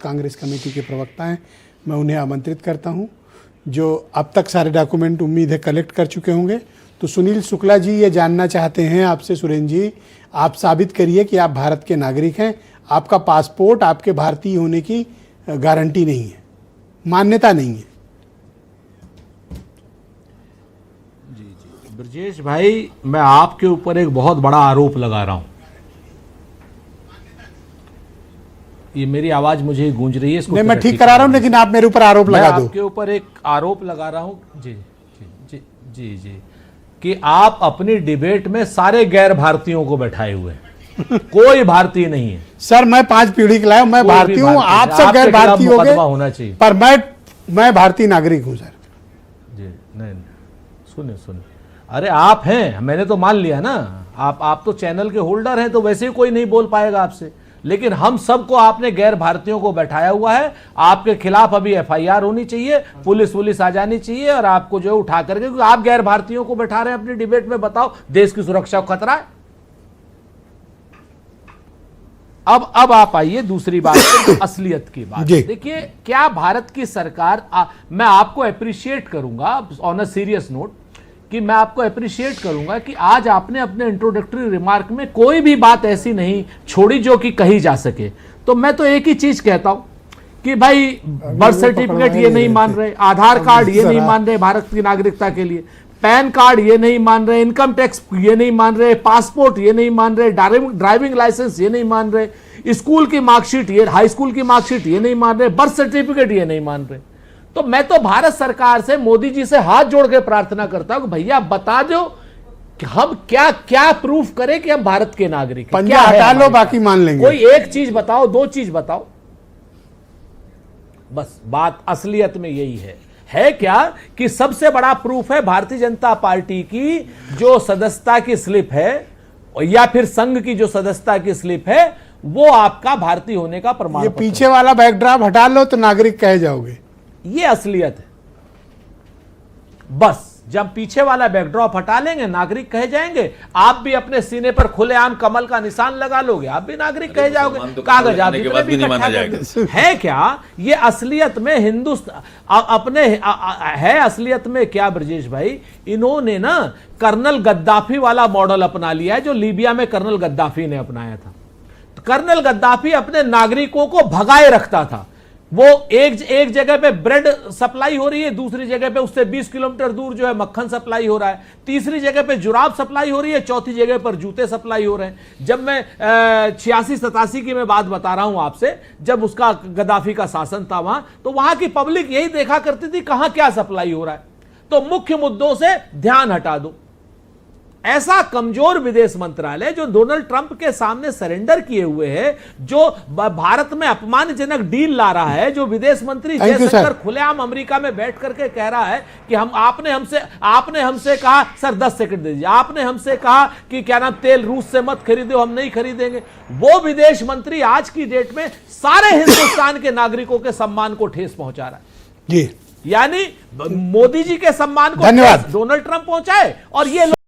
Congress committee के प्रवक्ता हैं, मैं उन्हें आमंत्रित करता हूं, जो अब तक सारे डॉक्यूमेंट उम्मीद है कलेक्ट कर चुके होंगे। तो सुनील शुक्ला जी ये जानना चाहते हैं आपसे, सुरेंद्र जी आप साबित करिए कि आप भारत के नागरिक हैं, आपका पासपोर्ट आपके भारतीय होने की गारंटी नहीं है, मान्यता नहीं है। जी जी ब्रजेश भाई, मैं आपके ऊपर एक बहुत बड़ा आरोप लगा रहा हूं। ये मेरी आवाज मुझे ही गूंज रही है, इसको नहीं, मैं ठीक करा रहा हूं, लेकिन आप मेरे ऊपर आरोप लगा दो। आपके ऊपर एक आरोप लगा रहा हूं जी जी जी जी जी कि आप अपनी डिबेट में सारे गैर भारतीयों को बैठाए हुए हैं। कोई भारतीय नहीं है सर, मैं 5 पीढ़ी का लाया, मैं भारतीय हूं, आप सब गैर भारतीय हो गए, होना चाहिए, पर मैं भारतीय नागरिक हूं सर। जी नहीं, सुने सुने, अरे आप हैं, मैंने तो मान लिया ना, आप तो चैनल के होल्डर हैं, तो वैसे ही कोई नहीं बोल पाएगा आपसे, लेकिन हम सबको आपने गैर भारतीयों को बैठाया हुआ है। आपके खिलाफ अभी एफआईआर होनी चाहिए, पुलिस आ जानी चाहिए और आपको जो उठा करके, क्योंकि आप गैर भारतीयों को बैठा रहे हैं अपनी डिबेट में। बताओ, देश की सुरक्षा को खतरा है। अब आप आइए दूसरी बात, असलियत की बात। देखिए, क्या भारत की सरकार, मैं आपको अप्रिशिएट करूंगा ऑन अ सीरियस नोट, कि मैं आपको अप्रिशिएट करूंगा कि आज आपने अपने इंट्रोडक्टरी रिमार्क में कोई भी बात ऐसी नहीं छोड़ी जो कि कही जा सके। तो मैं तो एक ही चीज कहता हूं कि भाई बर्थ सर्टिफिकेट ये नहीं मान रहे, आधार कार्ड ये नहीं मान रहे भारत की नागरिकता के लिए, पैन कार्ड ये नहीं मान रहे, इनकम टैक्स ये नहीं मान रहे, पासपोर्ट ये नहीं मान रहे, ड्राइविंग लाइसेंस ये नहीं मान रहे, स्कूल की मार्कशीट, ये हाई स्कूल की मार्कशीट ये नहीं मान रहे, बर्थ सर्टिफिकेट ये नहीं मान रहे। तो मैं तो भारत सरकार से, मोदी जी से हाथ जोड़ के प्रार्थना करता हूं कि भैया बता दो कि हम क्या क्या प्रूफ करें कि हम भारत के नागरिक हैं। पंजा हटा लो, बाकी मान लेंगे। कोई एक चीज बताओ, 2 चीज बताओ, बस बात असलियत में यही है क्या कि सबसे बड़ा प्रूफ है भारतीय जनता पार्टी की जो सदस्यता की स्लिप है, या फिर संघ की जो सदस्यता की स्लिप है, वो आपका भारतीय होने का प्रमाण। ये पीछे वाला बैकड्रॉप हटा लो तो नागरिक कहे जाओगे। ये असलियत है। बस जब पीछे वाला बैकड्रॉप हटा लेंगे, नागरिक कहे जाएंगे। आप भी अपने सीने पर खुलेआम कमल का निशान लगा लोगे, आप भी नागरिक कहे जाओगे। तो कागज आप भी नहीं माना जाएगा। है क्या ये असलियत में हिंदुस्तान अपने है? असलियत में क्या ब्रजेश भाई, इन्होंने ना कर्नल गद्दाफी वाला मॉडल अपना लिया है, जो लीबिया में कर्नल गद्दाफी ने अपनाया था। तो कर्नल गद्दाफी अपने नागरिकों को भगाए रखता था। वो एक जगह पे ब्रेड सप्लाई हो रही है, दूसरी जगह पे उससे 20 किलोमीटर दूर जो है मक्खन सप्लाई हो रहा है, तीसरी जगह पे जुराब सप्लाई हो रही है, चौथी जगह पर जूते सप्लाई हो रहे हैं। जब मैं 86-87 की मैं बात बता रहा हूं आपसे, जब उसका गद्दाफी का शासन था वहां, तो वहां की पब्लिक यही देखा करती थी कहां क्या सप्लाई हो रहा है। तो मुख्य मुद्दों से ध्यान हटा दो। ऐसा कमजोर विदेश मंत्रालय जो डोनाल्ड ट्रंप के सामने सरेंडर किए हुए है, जो भारत में अपमानजनक डील ला रहा है, जो विदेश मंत्री जयशंकर खुलेआम अमेरिका में बैठ करके कह रहा है कि आपने हमसे कहा, सर 10 सेकंड दे दीजिए, आपने हमसे कहा कि क्या नाम, तेल रूस से मत खरीदो, हम नहीं खरीदेंगे। वो विदेश मंत्री आज की डेट में सारे हिंदुस्तान के नागरिकों के सम्मान को ठेस पहुंचा रहा है। जी, यानी मोदी जी के सम्मान को धन्यवाद डोनाल्ड ट्रंप पहुंचाए, और ये